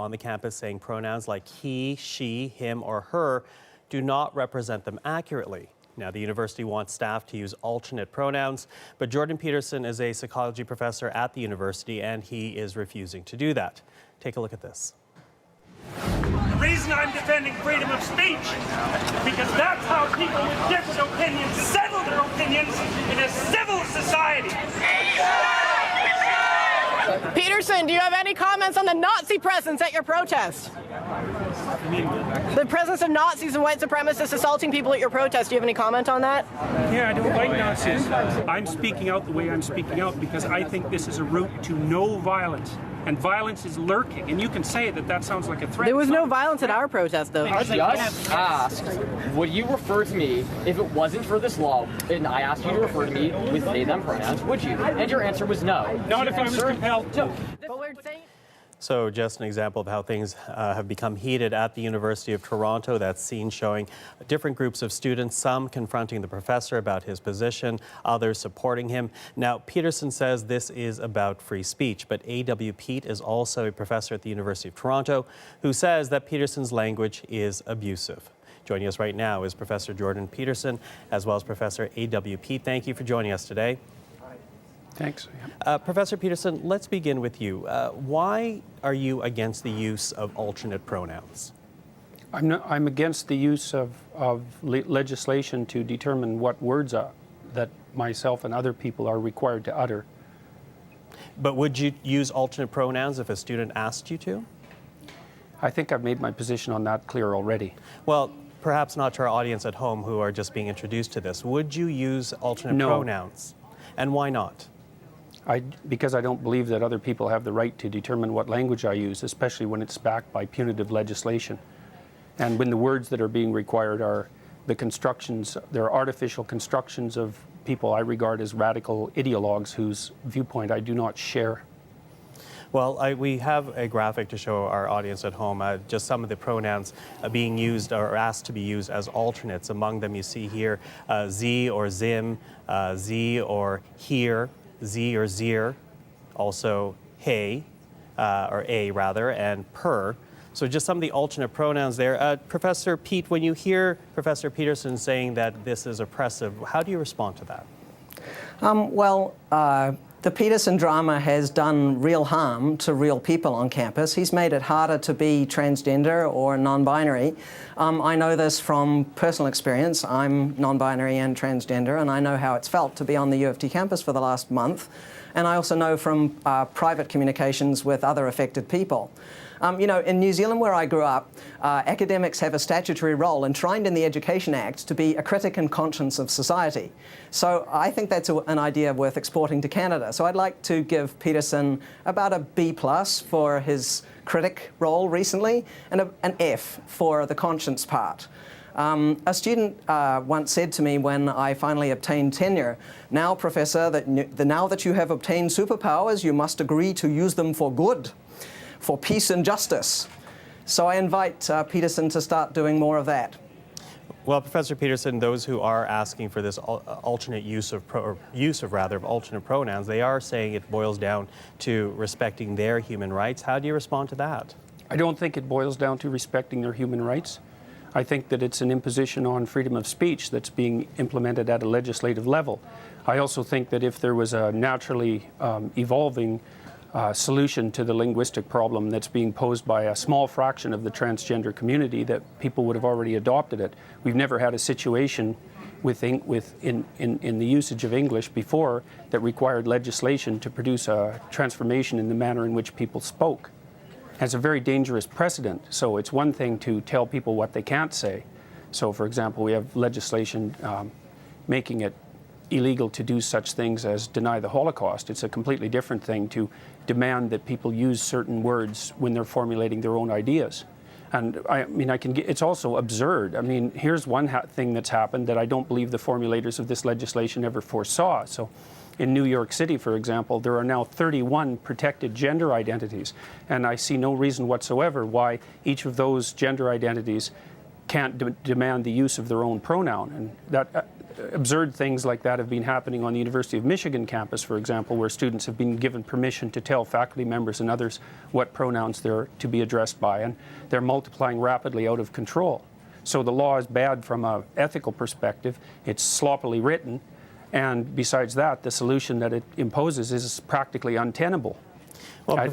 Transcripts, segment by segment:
on the campus saying pronouns like he, she, him, or her do not represent them accurately. Now, the university wants staff to use alternate pronouns, but Jordan Peterson is a psychology professor at the university, and he is refusing to do that. Take a look at this. The reason I'm defending freedom of speech is because that's how people with different opinions settle their opinions in a civil society. Peterson, do you have any comments on the Nazi presence at your protest? The presence of Nazis and white supremacists assaulting people at your protest. Do you have any comment on that? Yeah, I don't like Nazis. I'm speaking out the way I'm speaking out because I think this is a route to no violence. And violence is lurking. And you can say that that sounds like a threat. There was no violence at our protest, though. I just asked, would you refer to me if it wasn't for this law, and I asked you to refer to me with they, them pronouns, would you? And your answer was no. Not if I was compelled to. So just an example of how things have become heated at the University of Toronto. That scene showing different groups of students, some confronting the professor about his position, others supporting him. Now, Peterson says this is about free speech, but A.W. Pete is also a professor at the University of Toronto who says that Peterson's language is abusive. Joining us right now is Professor Jordan Peterson, as well as Professor A.W. Pete. Thank you for joining us today. Thanks. Professor Peterson, let's begin with you. Why are you against the use of alternate pronouns? I'm against the use of legislation to determine what words that myself and other people are required to utter. But would you use alternate pronouns if a student asked you to? I think I've made my position on that clear already. Well, perhaps not to our audience at home who are just being introduced to this. Would you use alternate pronouns? And why not? Because I don't believe that other people have the right to determine what language I use, especially when it's backed by punitive legislation. And when the words that are being required are the constructions, they're artificial constructions of people I regard as radical ideologues whose viewpoint I do not share. Well, we have a graphic to show our audience at home, just some of the pronouns being used or asked to be used as alternates. Among them you see here Z or Zim, Z or here, Z or Zir, also hey, or A rather, and per. So just some of the alternate pronouns there. Professor Pete, when you hear Professor Peterson saying that this is oppressive, how do you respond to that? The Peterson drama has done real harm to real people on campus. He's made it harder to be transgender or non-binary. I know this from personal experience. I'm non-binary and transgender, and I know how it's felt to be on the U of T campus for the last month. And I also know from private communications with other affected people. You know, in New Zealand, where I grew up, academics have a statutory role enshrined in the Education Act to be a critic and conscience of society. So I think that's an idea worth exporting to Canada. So I'd like to give Peterson about a B+ for his critic role recently, and an F for the conscience part. A student once said to me when I finally obtained tenure, "Now, Professor, now that you have obtained superpowers, you must agree to use them for good, for peace and justice." So I invite Peterson to start doing more of that. Well, Professor Peterson, those who are asking for this alternate use of alternate pronouns, they are saying it boils down to respecting their human rights. How do you respond to that? I don't think it boils down to respecting their human rights. I think that it's an imposition on freedom of speech that's being implemented at a legislative level. I also think that if there was a naturally evolving solution to the linguistic problem that's being posed by a small fraction of the transgender community, that people would have already adopted it. We've never had a situation in the usage of English before that required legislation to produce a transformation in the manner in which people spoke. It's a very dangerous precedent. So it's one thing to tell people what they can't say. So, for example, we have legislation making it illegal to do such things as deny the Holocaust. It's a completely different thing to demand that people use certain words when they're formulating their own ideas. And I mean, it's also absurd. I mean, here's one thing that's happened that I don't believe the formulators of this legislation ever foresaw. So in New York City, for example, there are now 31 protected gender identities. And I see no reason whatsoever why each of those gender identities can't demand the use of their own pronoun. And that absurd things like that have been happening on the University of Michigan campus, for example, where students have been given permission to tell faculty members and others what pronouns they're to be addressed by, and they're multiplying rapidly out of control. So the law is bad from an ethical perspective. It's sloppily written, and besides that, the solution that it imposes is practically untenable. Well,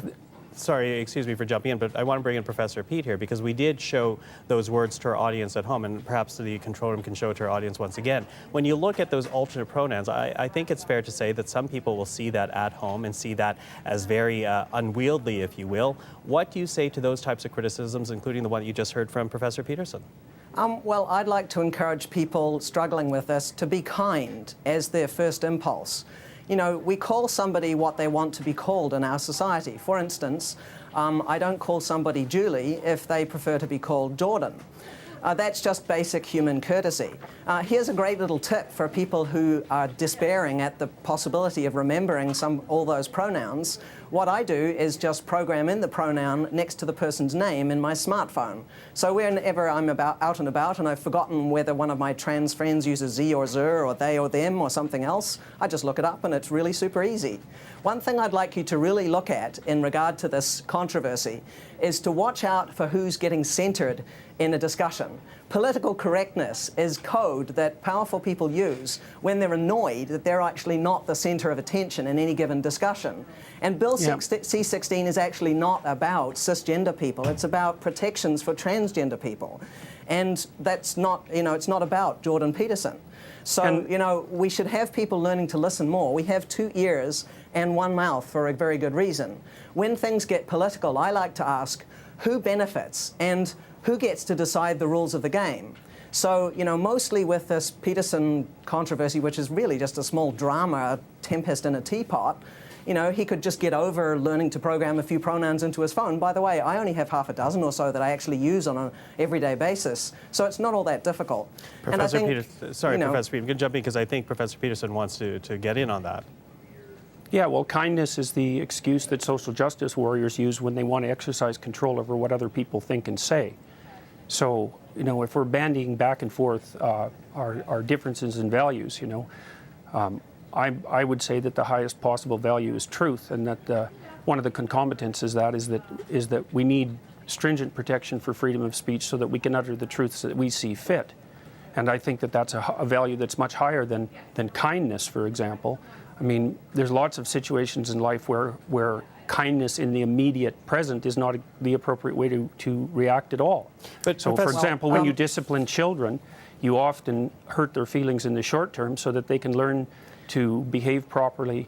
sorry, excuse me for jumping in, but I want to bring in Professor Pete here, because we did show those words to our audience at home, and perhaps the control room can show it to our audience once again. When you look at those alternate pronouns, I think it's fair to say that some people will see that at home and see that as very unwieldy, if you will. What do you say to those types of criticisms, including the one that you just heard from Professor Peterson? Well, I'd like to encourage people struggling with this to be kind as their first impulse. You know, we call somebody what they want to be called in our society. For instance, I don't call somebody Julie if they prefer to be called Jordan. That's just basic human courtesy. Here's a great little tip for people who are despairing at the possibility of remembering all those pronouns. What I do is just program in the pronoun next to the person's name in my smartphone. So whenever I'm out and about and I've forgotten whether one of my trans friends uses ze or zer or they or them or something else, I just look it up and it's really super easy. One thing I'd like you to really look at in regard to this controversy is to watch out for who's getting centered in a discussion. Political correctness is code that powerful people use when they're annoyed that they're actually not the center of attention in any given discussion. And Bill C-16 is actually not about cisgender people. It's about protections for transgender people. And that's not, it's not about Jordan Peterson. So, we should have people learning to listen more. We have 2 ears and 1 mouth for a very good reason. When things get political, I like to ask who benefits and who gets to decide the rules of the game. So, mostly with this Peterson controversy, which is really just a small drama, a tempest in a teapot, he could just get over learning to program a few pronouns into his phone. By the way, I only have half a dozen or so that I actually use on an everyday basis, so it's not all that difficult. Professor Peterson, sorry, Professor Peterson, you can jump in because I think Professor Peterson wants to get in on that. Yeah, well, kindness is the excuse that social justice warriors use when they want to exercise control over what other people think and say. So, if we're bandying back and forth our differences in values, I would say that the highest possible value is truth, and that one of the concomitants is that we need stringent protection for freedom of speech so that we can utter the truths that we see fit. And I think that that's a value that's much higher than kindness, for example. I mean, there's lots of situations in life where kindness in the immediate present is not the appropriate way to react at all. But so, for example, when you discipline children, you often hurt their feelings in the short term so that they can learn to behave properly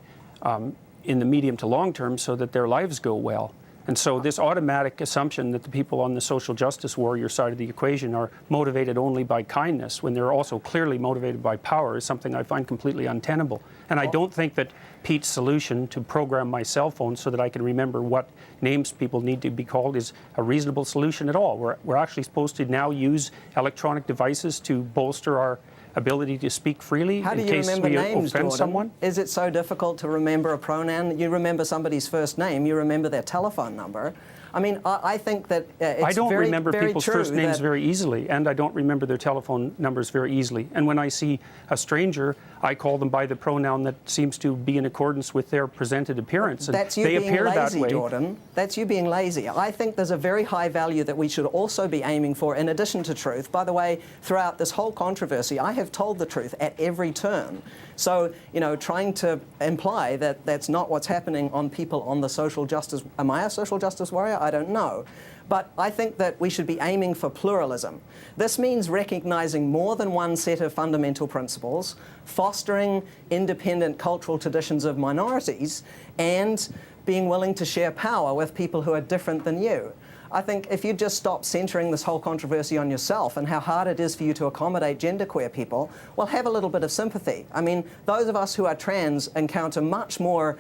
in the medium to long term so that their lives go well. And so this automatic assumption that the people on the social justice warrior side of the equation are motivated only by kindness when they're also clearly motivated by power is something I find completely untenable. And I don't think that Pete's solution to program my cell phone so that I can remember what names people need to be called is a reasonable solution at all. We're actually supposed to now use electronic devices to bolster our ability to speak freely in case we offend someone? Is it so difficult to remember a pronoun? You remember somebody's first name, you remember their telephone number. I mean, I think that it's I don't very, remember very people's true first names that very easily, and I don't remember their telephone numbers very easily. And when I see a stranger, I call them by the pronoun that seems to be in accordance with their presented appearance. And that's you they being appear lazy, that way. Jordan. That's you being lazy. I think there's a very high value that we should also be aiming for in addition to truth. By the way, throughout this whole controversy, I have told the truth at every turn. So, trying to imply that that's not what's happening on people on the social justice... Am I a social justice warrior? I don't know. But I think that we should be aiming for pluralism. This means recognizing more than one set of fundamental principles, fostering independent cultural traditions of minorities, and being willing to share power with people who are different than you. I think if you just stop centering this whole controversy on yourself and how hard it is for you to accommodate genderqueer people, well, have a little bit of sympathy. I mean, those of us who are trans encounter much more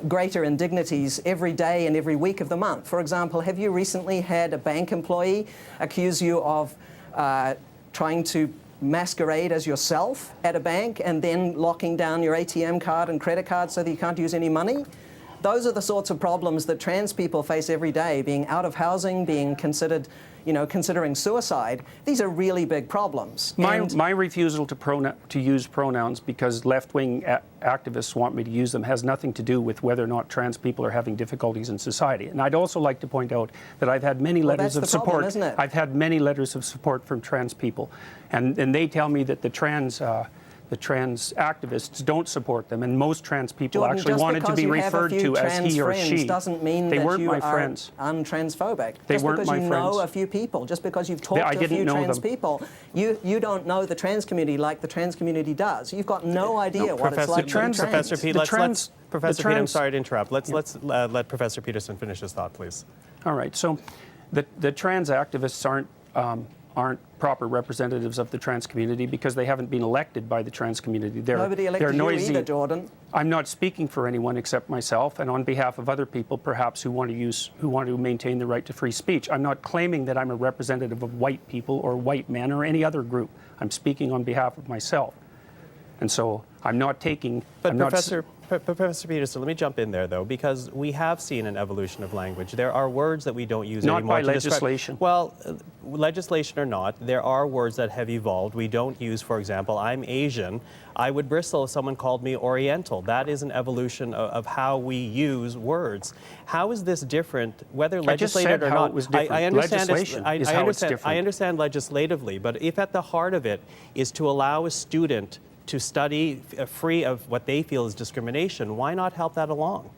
greater indignities every day and every week of the month. For example, have you recently had a bank employee accuse you of trying to masquerade as yourself at a bank and then locking down your ATM card and credit card so that you can't use any money? those are the sorts of problems that trans people face every day, being out of housing, being considered, considering suicide. These are really big problems. My refusal to use pronouns because left-wing activists want me to use them has nothing to do with whether or not trans people are having difficulties in society. And I'd also like to point out that I've had many letters of support. Problem, isn't it? I've had many letters of support from trans people, and they tell me that the trans activists don't support them, and most trans people Jordan, actually wanted to be referred to as he or she. Doesn't mean they that weren't you my are friends. Untransphobic. They just weren't because my you friends. know a few people, just because you've talked I to a few didn't know trans them. people, you don't know the trans community like the trans community does. You've got no idea what it's like to be trans. Professor Pete, Professor Pete, I'm sorry to interrupt. Let's let Professor Peterson finish his thought, please. All right. So, the trans activists aren't proper representatives of the trans community because they haven't been elected by the trans community. Nobody elected you either, Jordan. I'm not speaking for anyone except myself, and on behalf of other people, perhaps who want to maintain the right to free speech. I'm not claiming that I'm a representative of white people or white men or any other group. I'm speaking on behalf of myself, and so I'm not taking. But Professor Peterson, let me jump in there, though, because we have seen an evolution of language. There are words that we don't use anymore. Not by legislation. Well, legislation or not, there are words that have evolved. We don't use, for example, I'm Asian. I would bristle if someone called me Oriental. That is an evolution of how we use words. How is this different, whether legislated or not? It was different. I understand Legislation is how it's different. I understand legislatively, but if at the heart of it is to allow a student to study free of what they feel is discrimination, why not help that along?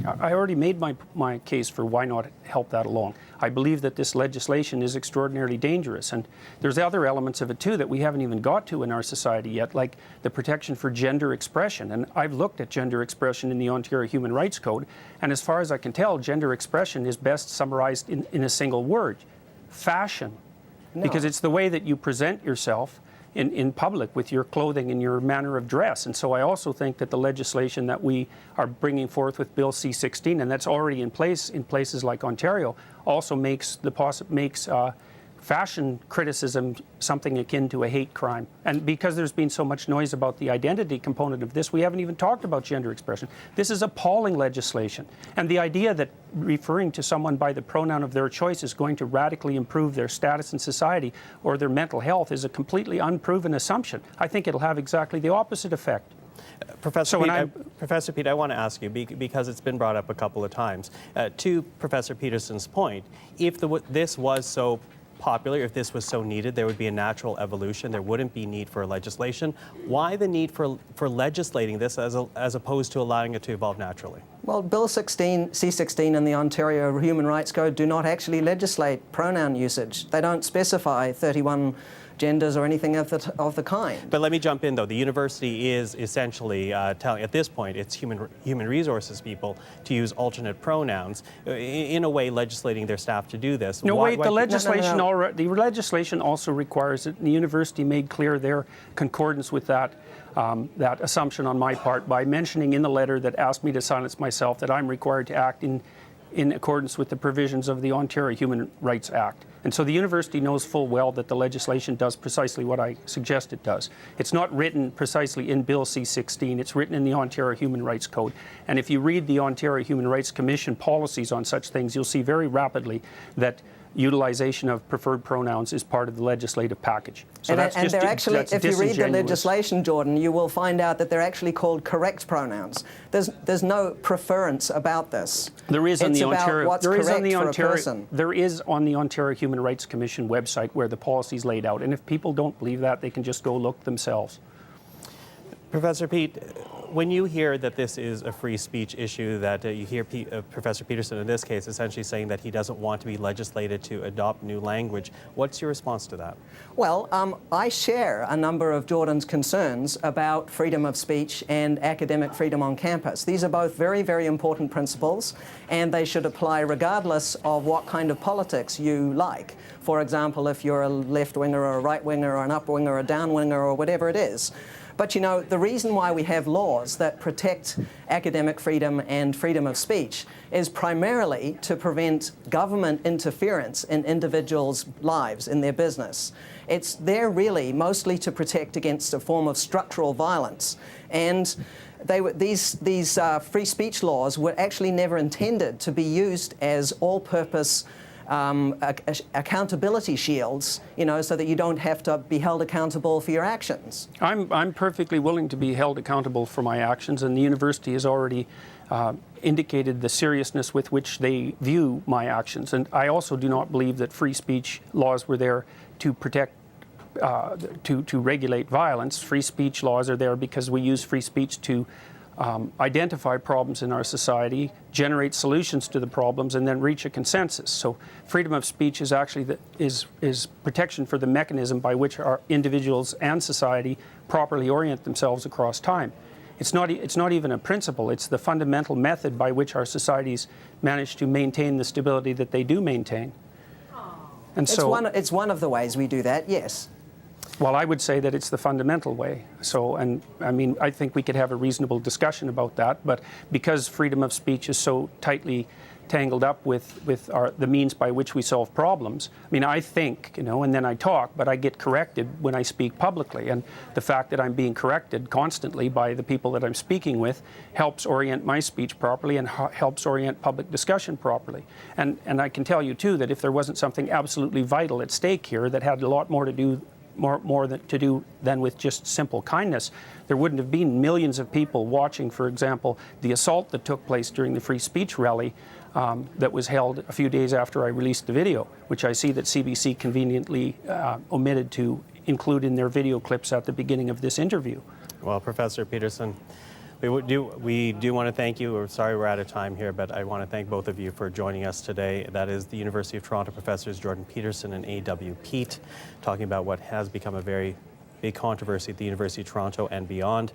I already made my case for why not help that along. I believe that this legislation is extraordinarily dangerous, and there's other elements of it too that we haven't even got to in our society yet, like the protection for gender expression. And I've looked at gender expression in the Ontario Human Rights Code, and as far as I can tell, gender expression is best summarized in a single word: fashion. No. Because it's the way that you present yourself in public with your clothing and your manner of dress. And so I also think that the legislation that we are bringing forth with Bill C-16, and that's already in place in places like Ontario, also makes fashion criticism something akin to a hate crime. And because there's been so much noise about the identity component of this, we haven't even talked about gender expression. This is appalling legislation. And the idea that referring to someone by the pronoun of their choice is going to radically improve their status in society or their mental health is a completely unproven assumption. I think it'll have exactly the opposite effect. Professor Pete, I want to ask you, because it's been brought up a couple of times, to Professor Peterson's point, if this was so popular, if this was so needed, there would be a natural evolution. There wouldn't be need for legislation. Why the need for legislating this as opposed to allowing it to evolve naturally? Well, Bill C-16 and the Ontario Human Rights Code do not actually legislate pronoun usage. They don't specify 31 genders or anything of the kind. But let me jump in, though. The university is essentially telling, at this point, its human resources people to use alternate pronouns, in a way legislating their staff to do this. No, wait, the legislation the legislation also requires it, and the university made clear their concordance with that assumption on my part by mentioning in the letter that asked me to silence myself that I'm required to act in accordance with the provisions of the Ontario Human Rights Act. And so the university knows full well that the legislation does precisely what I suggest it does. It's not written precisely in Bill C-16, it's written in the Ontario Human Rights Code. And if you read the Ontario Human Rights Commission policies on such things, you'll see very rapidly that utilization of preferred pronouns is part of the legislative package. So if you read the legislation, Jordan, you will find out that they're actually called correct pronouns. There's no preference about this. There is on the Ontario. There is on the Ontario Human Rights Commission website where the policy is laid out, and if people don't believe that, they can just go look themselves. Professor Pete, when you hear that this is a free speech issue, that you hear Professor Peterson in this case essentially saying that he doesn't want to be legislated to adopt new language, what's your response to that? Well, I share a number of Jordan's concerns about freedom of speech and academic freedom on campus. These are both very, very important principles, and they should apply regardless of what kind of politics you like. For example, if you're a left-winger or a right-winger or an up-winger or a down-winger or whatever it is. But you know, the reason why we have laws that protect academic freedom and freedom of speech is primarily to prevent government interference in individuals' lives, in their business. It's there really mostly to protect against a form of structural violence. And these free speech laws were actually never intended to be used as all-purpose accountability shields, you know, so that you don't have to be held accountable for your actions. I'm perfectly willing to be held accountable for my actions, and the university has already indicated the seriousness with which they view my actions. And I also do not believe that free speech laws were there to protect, to regulate violence. Free speech laws are there because we use free speech to identify problems in our society, generate solutions to the problems, and then reach a consensus. So freedom of speech is actually is protection for the mechanism by which our individuals and society properly orient themselves across time. It's not even a principle, it's the fundamental method by which our societies manage to maintain the stability that they do maintain. And it's one of the ways we do that, yes. Well, I would say that it's the fundamental way. So, and I mean, I think we could have a reasonable discussion about that, but because freedom of speech is so tightly tangled up with the means by which we solve problems, I mean, I think, you know, and then I talk, but I get corrected when I speak publicly, and the fact that I'm being corrected constantly by the people that I'm speaking with helps orient my speech properly and helps orient public discussion properly. And I can tell you, too, that if there wasn't something absolutely vital at stake here that had a lot more to do than with just simple kindness, there wouldn't have been millions of people watching, for example, the assault that took place during the free speech rally that was held a few days after I released the video, which I see that CBC conveniently omitted to include in their video clips at the beginning of this interview. Well, Professor Peterson, we do want to thank you. We're sorry we're out of time here, but I want to thank both of you for joining us today. That is the University of Toronto professors Jordan Peterson and A.W. Pete, talking about what has become a very big controversy at the University of Toronto and beyond.